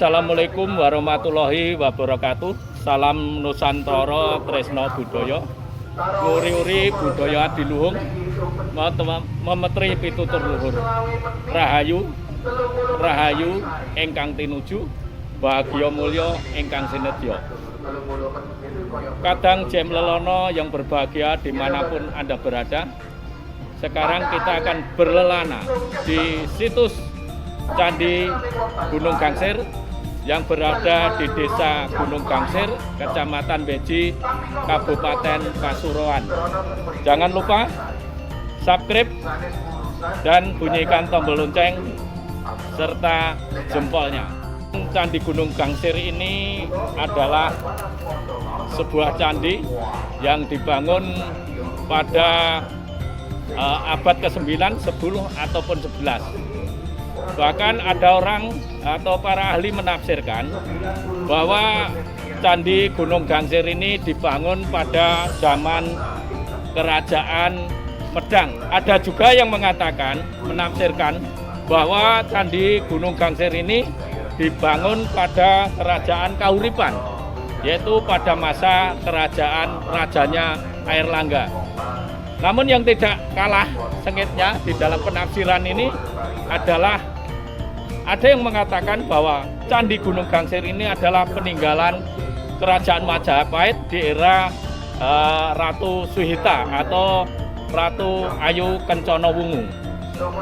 Assalamualaikum warahmatullahi wabarakatuh. Salam Nusantara Tresno Budaya. Uri-uri budaya adiluhung memetri pitutur luhur. Rahayu, rahayu ingkang tinuju, bahagia mulya ingkang sinedya. Kadang Jem Lelono yang berbahagia dimanapun Anda berada. Sekarang kita akan berlelana di situs Candi Gunung Gangsir yang berada di Desa Gunung Gangsir, Kecamatan Beji, Kabupaten Pasuruan. Jangan lupa subscribe dan bunyikan tombol lonceng serta jempolnya. Candi Gunung Gangsir ini adalah sebuah candi yang dibangun pada abad ke-9, 10 ataupun 11. Bahkan ada orang atau para ahli menafsirkan bahwa Candi Gunung Gangsir ini dibangun pada zaman Kerajaan Medang. Ada juga yang mengatakan, menafsirkan bahwa Candi Gunung Gangsir ini dibangun pada Kerajaan Kahuripan, yaitu pada masa kerajaan rajanya Airlangga. Namun yang tidak kalah sengitnya di dalam penafsiran ini adalah ada yang mengatakan bahwa Candi Gunung Gangsir ini adalah peninggalan Kerajaan Majapahit di era Ratu Suhita atau Ratu Ayu Kencana Wungu.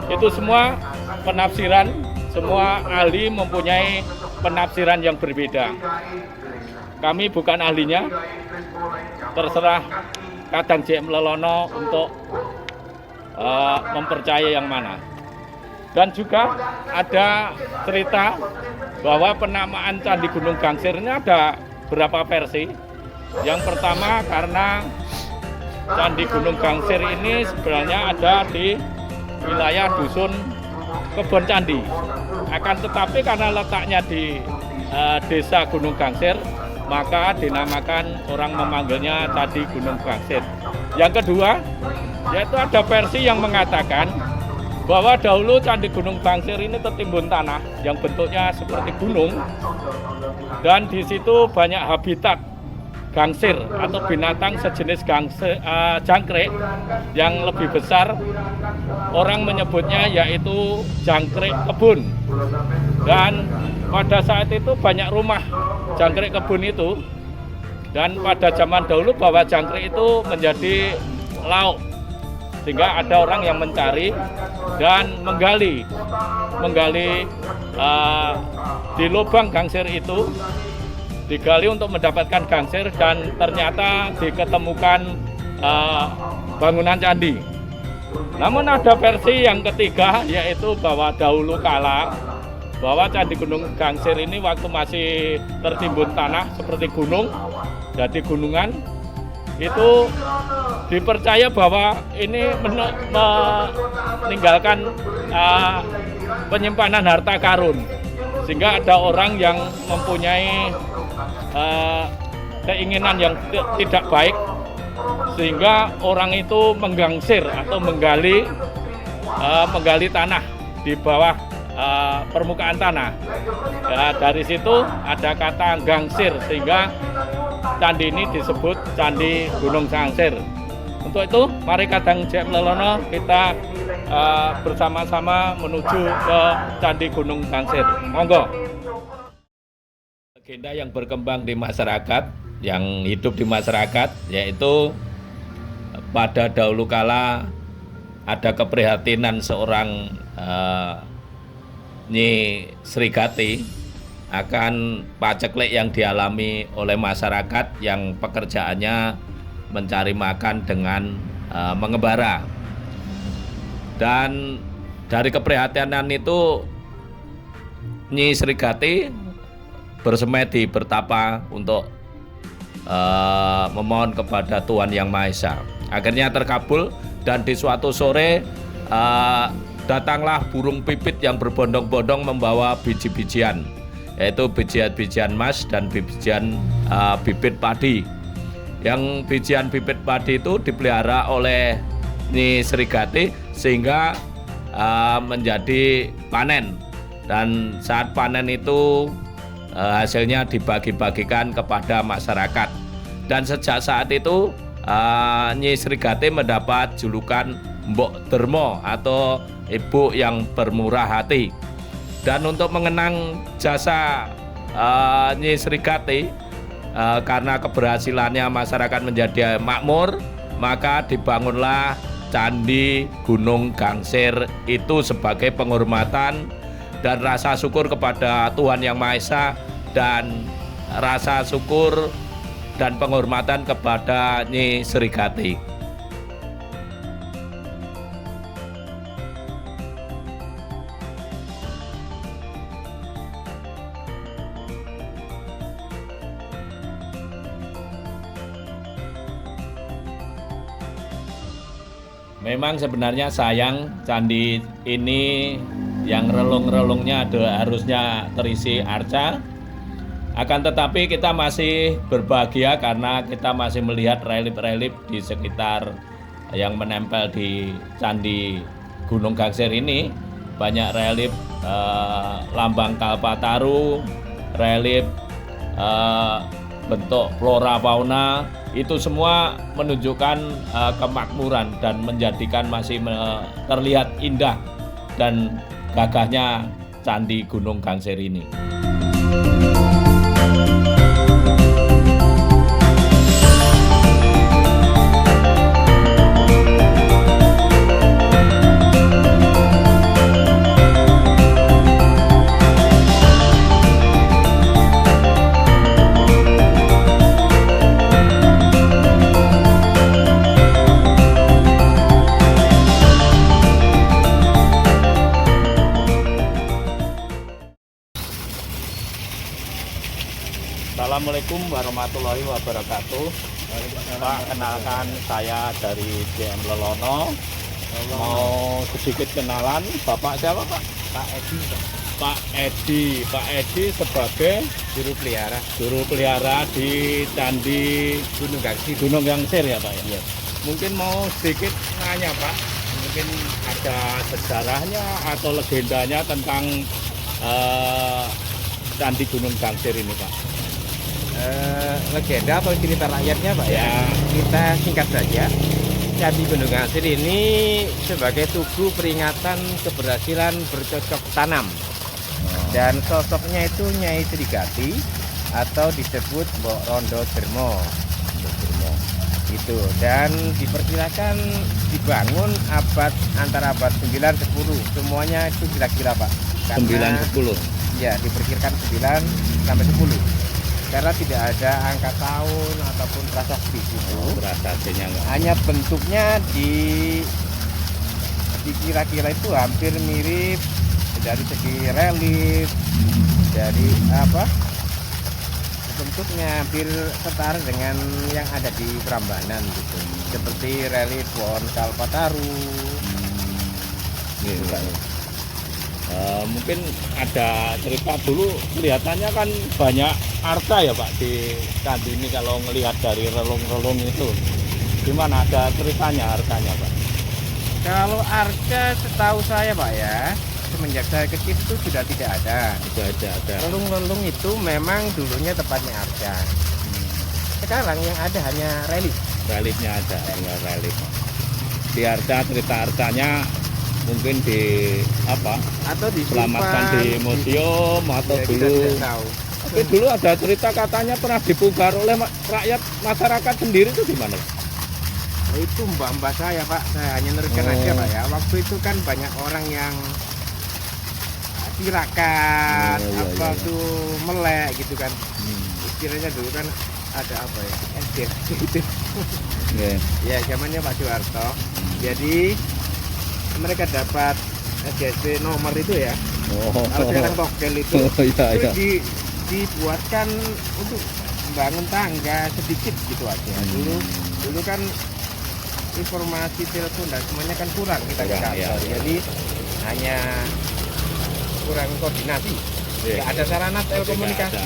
Itu semua penafsiran, semua ahli mempunyai penafsiran yang berbeda. Kami bukan ahlinya, terserah Kadang Jem Lelono untuk mempercayai yang mana. Dan juga ada cerita bahwa penamaan Candi Gunung Gangsir ini ada beberapa versi. Yang pertama karena Candi Gunung Gangsir ini sebenarnya ada di wilayah dusun Kebon Candi. Akan tetapi karena letaknya di Desa Gunung Gangsir, maka dinamakan, orang memanggilnya Candi Gunung Gangsir. Yang kedua, yaitu ada versi yang mengatakan bahwa dahulu Candi Gunung Gangsir ini tertimbun tanah yang bentuknya seperti gunung, dan di situ banyak habitat gangsir atau binatang sejenis jangkrik yang lebih besar. Orang menyebutnya yaitu jangkrik kebun. Dan pada saat itu banyak rumah jangkrik kebun itu, dan pada zaman dahulu bahwa jangkrik itu menjadi lauk, sehingga ada orang yang mencari dan menggali di lubang gangsir itu, digali untuk mendapatkan gangsir, dan ternyata diketemukan bangunan candi. Namun ada versi yang ketiga, yaitu bahwa dahulu kala bahwa Candi Gunung Gangsir ini waktu masih tertimbun tanah seperti gunung, jadi gunungan, itu dipercaya bahwa ini meninggalkan penyimpanan harta karun, sehingga ada orang yang mempunyai keinginan yang tidak baik, sehingga orang itu menggangsir atau menggali tanah di bawah permukaan tanah. Ya, dari situ ada kata gangsir, sehingga candi ini disebut Candi Gunung Gangsir. Untuk itu, mari Kadang Jem Lelono kita bersama-sama menuju ke Candi Gunung Gangsir. Monggo. Legenda yang berkembang di masyarakat, yang hidup di masyarakat, yaitu pada dahulu kala ada keprihatinan seorang Nyi Srigati akan paceklik yang dialami oleh masyarakat yang pekerjaannya mencari makan dengan mengembara. Dan dari keprihatinan itu Nyi Srigati bersemedi bertapa untuk memohon kepada Tuhan Yang Maha Esa. Akhirnya terkabul, dan di suatu sore datanglah burung pipit yang berbondong-bondong membawa biji-bijian, yaitu bijian-bijian emas dan bijian bibit padi. Yang bijian bibit padi itu dipelihara oleh Nyi Srigati sehingga menjadi panen. Dan saat panen itu hasilnya dibagi-bagikan kepada masyarakat. Dan sejak saat itu Nyi Srigati mendapat julukan Mbok Dermo atau ibu yang bermurah hati. Dan untuk mengenang jasa Nyi Srigati, karena keberhasilannya masyarakat menjadi makmur, maka dibangunlah Candi Gunung Gangsir itu sebagai penghormatan dan rasa syukur kepada Tuhan Yang Maha Esa, dan rasa syukur dan penghormatan kepada Nyi Srigati. Memang sebenarnya sayang candi ini yang relung-relungnya harusnya terisi arca. Akan tetapi kita masih berbahagia karena kita masih melihat relief-relief di sekitar yang menempel di Candi Gunung Gangsir ini. Banyak relief lambang Kalpataru, relief bentuk flora fauna, itu semua menunjukkan kemakmuran dan menjadikan masih terlihat indah dan gagahnya Candi Gunung Gangsir ini. Assalamualaikum warahmatullahi wabarakatuh. Pak, kenalkan saya dari JM Lelono. Mau sedikit kenalan, Bapak siapa Pak? Pak Edi. Pak Edi. Pak Edi sebagai juru pelihara di Candi Gunung Gangsir ya Pak ya? Iya. Mungkin mau sedikit nanya Pak, mungkin ada sejarahnya atau legendanya tentang Candi Gunung Gangsir ini Pak? Legenda atau cerita rakyatnya Pak ya? Kita singkat saja. Candi Gunung Gangsir ini sebagai tugu peringatan keberhasilan bercocok tanam. Dan sosoknya itu Nyai Srigati atau disebut Mbok Rondo Dermo. Itu, dan diperkirakan dibangun antara abad 9-10. Semuanya itu kira-kira Pak. 9-10. Ya, diperkirakan 9 sampai 10. Karena tidak ada angka tahun ataupun prasasti itu. Prasstinya enggak. Hanya bentuknya dikira-kira itu hampir mirip dari segi relief, dari bentuknya hampir setara dengan yang ada di Prambanan gitu. Seperti relief pohon Kalpataru. Gitu, Pak. Mungkin ada cerita dulu, kelihatannya kan banyak arca ya Pak di candi ini. Kalau ngelihat dari relung-relung itu gimana, ada ceritanya arcanya Pak? Kalau arca setahu saya Pak ya, semenjak saya kecil itu sudah tidak ada. Tidak ada. Relung-relung itu memang dulunya tempatnya arca. Sekarang yang ada hanya relief. Reliefnya ada, hanya relief. Di arca, cerita arcanya mungkin atau diselamatkan di museum atau ya, dulu. Tapi dulu ada cerita katanya pernah dipugar oleh rakyat masyarakat sendiri, itu gimana? Itu mbak-mbak saya Pak, saya hanya neruskan aja Pak ya. Waktu itu kan banyak orang yang tirakat, tuh melek gitu kan. Istilahnya dulu kan ada apa ya, SDRT gitu. Ya zamannya Pak Soeharto. Jadi mereka dapat SDSP nomor itu ya. Kalau sekarang togel itu, dibuatkan untuk membangun tangga sedikit gitu aja. Dulu kan informasi telepon dan semuanya kan kurang kita ke kantor. Jadi hanya kurang koordinasi. Nggak ada sarana telekomunikasi.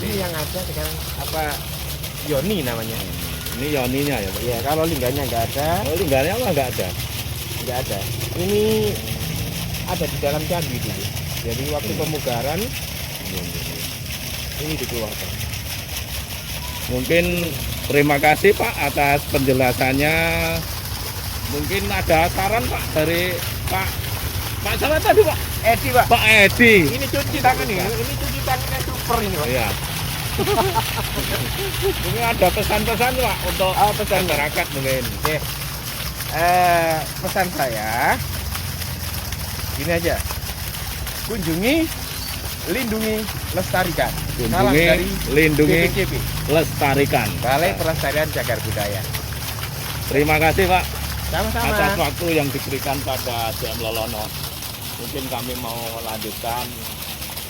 Ini yang ada sekarang Yoni namanya. Ini Yoninya ya Pak? Iya, kalau lingganya nggak ada. Oh, lingganya mah nggak ada? Nggak ada. Ini ada di dalam candi dulu. Jadi waktu pemugaran Ini dikeluarkan. Mungkin terima kasih Pak atas penjelasannya. Mungkin ada saran Pak dari Pak siapa tadi Pak? Edi, Pak. Pak Edi. Ini cuci tangan nih. Ini cuci tangannya super ini, Pak. Iya. Ini ada pesan-pesan Pak untuk pesan masyarakat mungkin. Oke. Pesan saya gini aja. Kunjungi, lindungi, lestarikan. Salam Kunjungi, dari lindungi, BPJB, lestarikan. Balai Pelestarian Cagar Budaya. Terima kasih Pak Sama-sama. atas waktu yang diberikan pada JM Lelono. Mungkin kami mau melanjutkan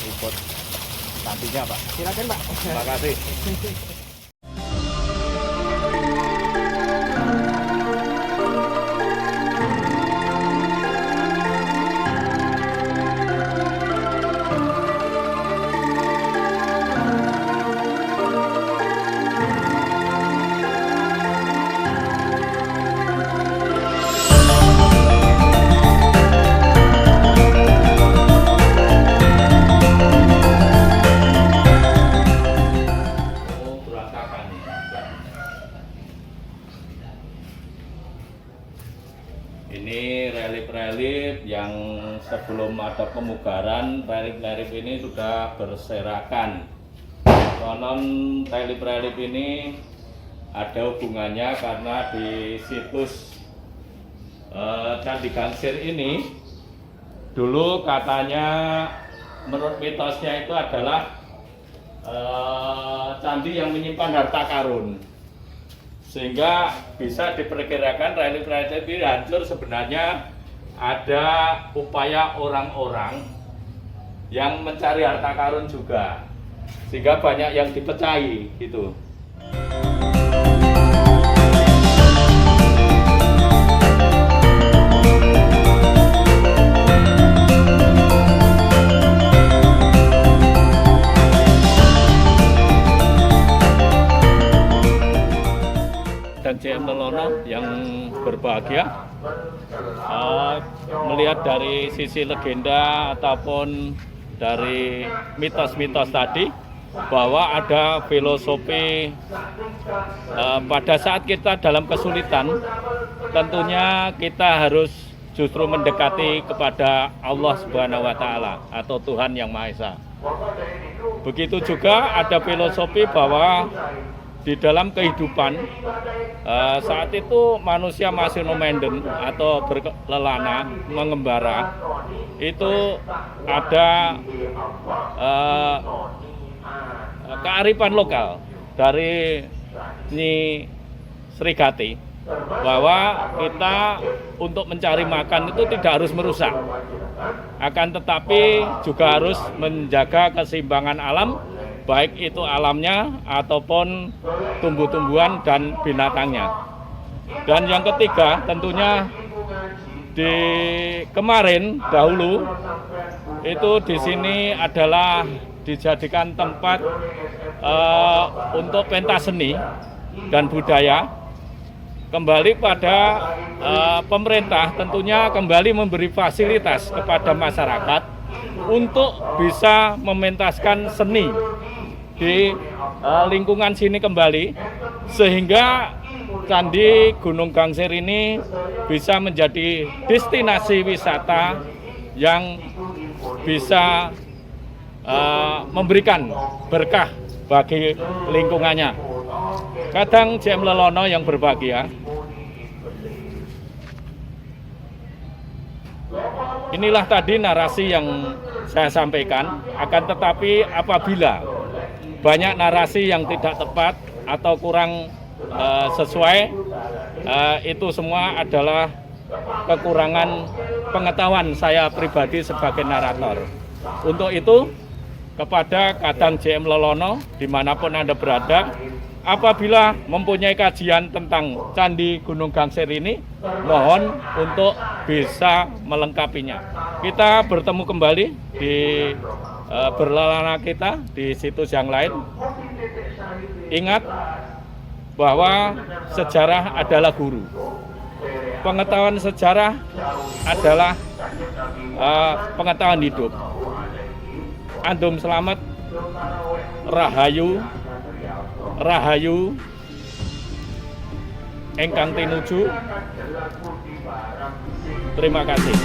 ikut nantinya Pak. Silakan, Pak. Terima kasih. Ini relief-relief yang sebelum ada pemugaran, relief-relief ini sudah berserakan. Konon relief-relief ini ada hubungannya karena di situs Candi Gangsir ini dulu katanya menurut mitosnya itu adalah candi yang menyimpan harta karun. Sehingga bisa diperkirakan relief-relief ini hancur sebenarnya ada upaya orang-orang yang mencari harta karun juga, sehingga banyak yang dipecahi gitu. Dan JM Lelono yang berbahagia melihat dari sisi legenda ataupun dari mitos-mitos tadi bahwa ada filosofi pada saat kita dalam kesulitan tentunya kita harus justru mendekati kepada Allah Subhanahu wa Ta'ala atau Tuhan Yang Maha Esa. Begitu juga ada filosofi bahwa di dalam kehidupan saat itu manusia masih nomenden atau berkelana, mengembara, itu ada kearifan lokal dari Nyi Srigati bahwa kita untuk mencari makan itu tidak harus merusak, akan tetapi juga harus menjaga keseimbangan alam, baik itu alamnya ataupun tumbuh-tumbuhan dan binatangnya. Dan yang ketiga tentunya di kemarin dahulu itu di sini adalah dijadikan tempat untuk pentas seni dan budaya. Kembali pada pemerintah tentunya kembali memberi fasilitas kepada masyarakat untuk bisa mementaskan seni di lingkungan sini kembali, sehingga Candi Gunung Gangsir ini bisa menjadi destinasi wisata yang bisa memberikan berkah bagi lingkungannya. Kadang JM Lelono yang berbahagia, inilah tadi narasi yang saya sampaikan, akan tetapi apabila banyak narasi yang tidak tepat atau kurang sesuai, itu semua adalah kekurangan pengetahuan saya pribadi sebagai narator. Untuk itu, kepada Kadang JM Lelono, dimanapun Anda berada, apabila mempunyai kajian tentang Candi Gunung Gangsir ini, mohon untuk bisa melengkapinya. Kita bertemu kembali di berlelana kita di situs yang lain. Ingat bahwa sejarah adalah guru. Pengetahuan sejarah adalah pengetahuan hidup. Antum selamat, Rahayu, Rahayu, engkang tinuju. Terima kasih.